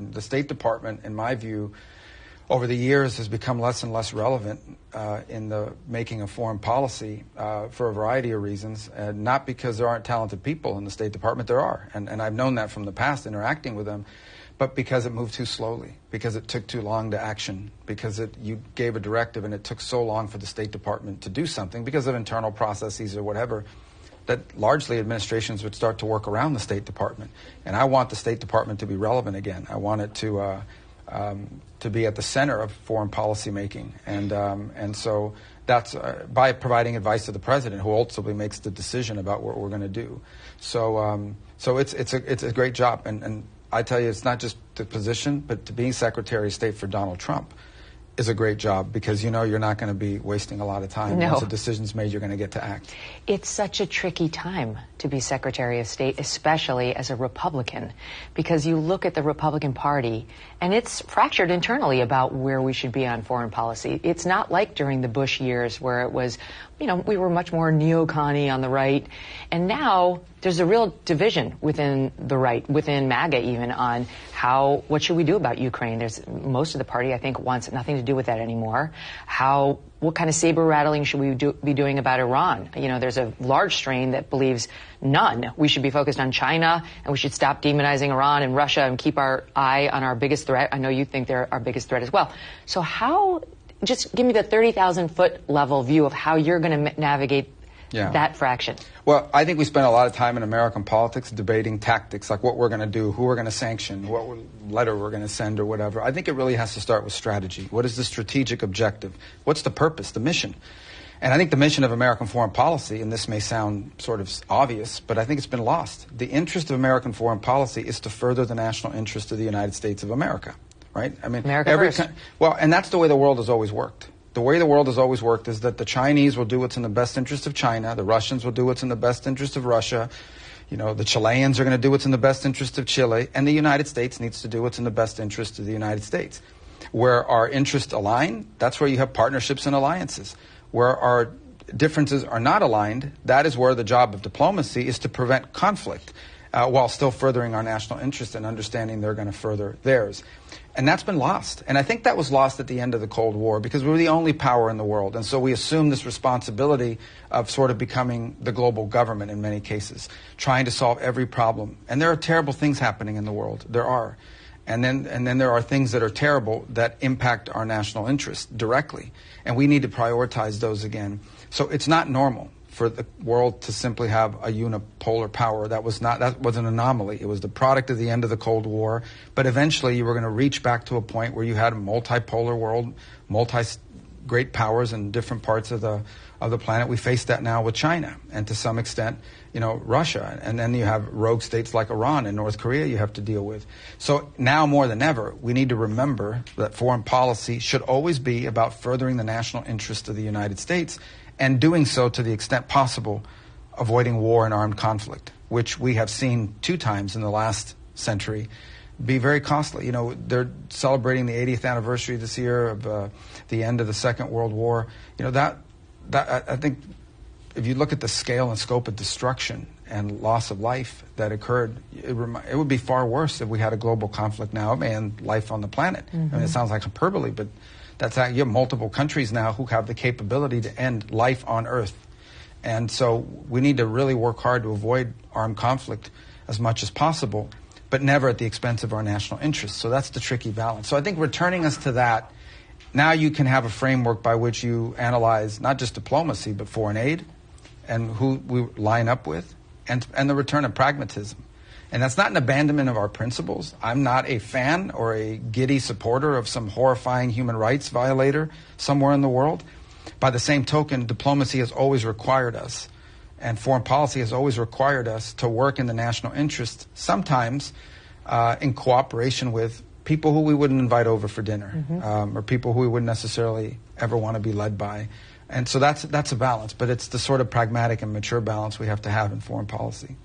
important. The State Department, in my view, over the years has become less and less relevant in the making of foreign policy for a variety of reasons, not because there aren't talented people in the State Department. There are, and I've known that from the past interacting with them, but because it moved too slowly, because it took too long to action, because you gave a directive and it took so long for the State Department to do something because of internal processes or whatever, that largely administrations would start to work around the State Department. And I want the State Department to be relevant again. I want it to be at the center of foreign policy making, and so that's by providing advice to the president, who ultimately makes the decision about what we're going to do. So it's a great job, and I tell you, it's not just the position, but to being Secretary of State for Donald Trump is a great job, because you're not going to be wasting a lot of time. No. Once a decision's made, you're going to get to act. It's such a tricky time to be Secretary of State, especially as a Republican, because you look at the Republican Party and it's fractured internally about where we should be on foreign policy. It's not like during the Bush years where it was, we were much more neocon-y on the right, and now there's a real division within the right, within MAGA even, on what should we do about Ukraine. Most of the party, I think, wants nothing to do with that anymore. What kind of saber rattling should we be doing about Iran? There's a large strain that believes none. We should be focused on China, and we should stop demonizing Iran and Russia and keep our eye on our biggest threat. I know you think they're our biggest threat as well. So just give me the 30,000-foot level view of how you're going to navigate that fraction. Well, I think we spend a lot of time in American politics debating tactics, like what we're going to do, who we're going to sanction, what letter we're going to send or whatever. I think it really has to start with strategy. What is the strategic objective? What's the purpose, the mission? And I think the mission of American foreign policy, and this may sound sort of obvious, but I think it's been lost. The interest of American foreign policy is to further the national interest of the United States of America, right? I mean, America first. And that's the way the world has always worked. The way the world has always worked is that the Chinese will do what's in the best interest of China, the Russians will do what's in the best interest of Russia, the Chileans are going to do what's in the best interest of Chile, and the United States needs to do what's in the best interest of the United States. Where our interests align, that's where you have partnerships and alliances. Where our differences are not aligned, that is where the job of diplomacy is to prevent conflict, while still furthering our national interest and understanding they're going to further theirs. And that's been lost. And I think that was lost at the end of the Cold War, because we were the only power in the world. And so we assumed this responsibility of sort of becoming the global government in many cases, trying to solve every problem. And there are terrible things happening in the world. There are. And then there are things that are terrible that impact our national interest directly. And we need to prioritize those again. So it's not normal for the world to simply have a unipolar power. That was an anomaly. It was the product of the end of the Cold War. But eventually you were going to reach back to a point where you had a multipolar world, great powers in different parts of the planet. We face that now with China, and to some extent, Russia. And then you have rogue states like Iran and North Korea you have to deal with. So now more than ever, we need to remember that foreign policy should always be about furthering the national interest of the United States, and doing so to the extent possible, avoiding war and armed conflict, which we have seen 2 times in the last century be very costly. They're celebrating the 80th anniversary this year of the end of the Second World War. That I think, if you look at the scale and scope of destruction and loss of life that occurred, it would be far worse if we had a global conflict now and life on the planet. Mm-hmm. I mean, it sounds like hyperbole, but you have multiple countries now who have the capability to end life on Earth. And so we need to really work hard to avoid armed conflict as much as possible, but never at the expense of our national interests. So that's the tricky balance. So I think returning us to that, now you can have a framework by which you analyze not just diplomacy, but foreign aid and who we line up with, and the return of pragmatism. And that's not an abandonment of our principles. I'm not a fan or a giddy supporter of some horrifying human rights violator somewhere in the world. By the same token, diplomacy has always required us, and foreign policy has always required us to work in the national interest, sometimes in cooperation with people who we wouldn't invite over for dinner, mm-hmm. Or people who we wouldn't necessarily ever want to be led by. And so that's a balance, but it's the sort of pragmatic and mature balance we have to have in foreign policy.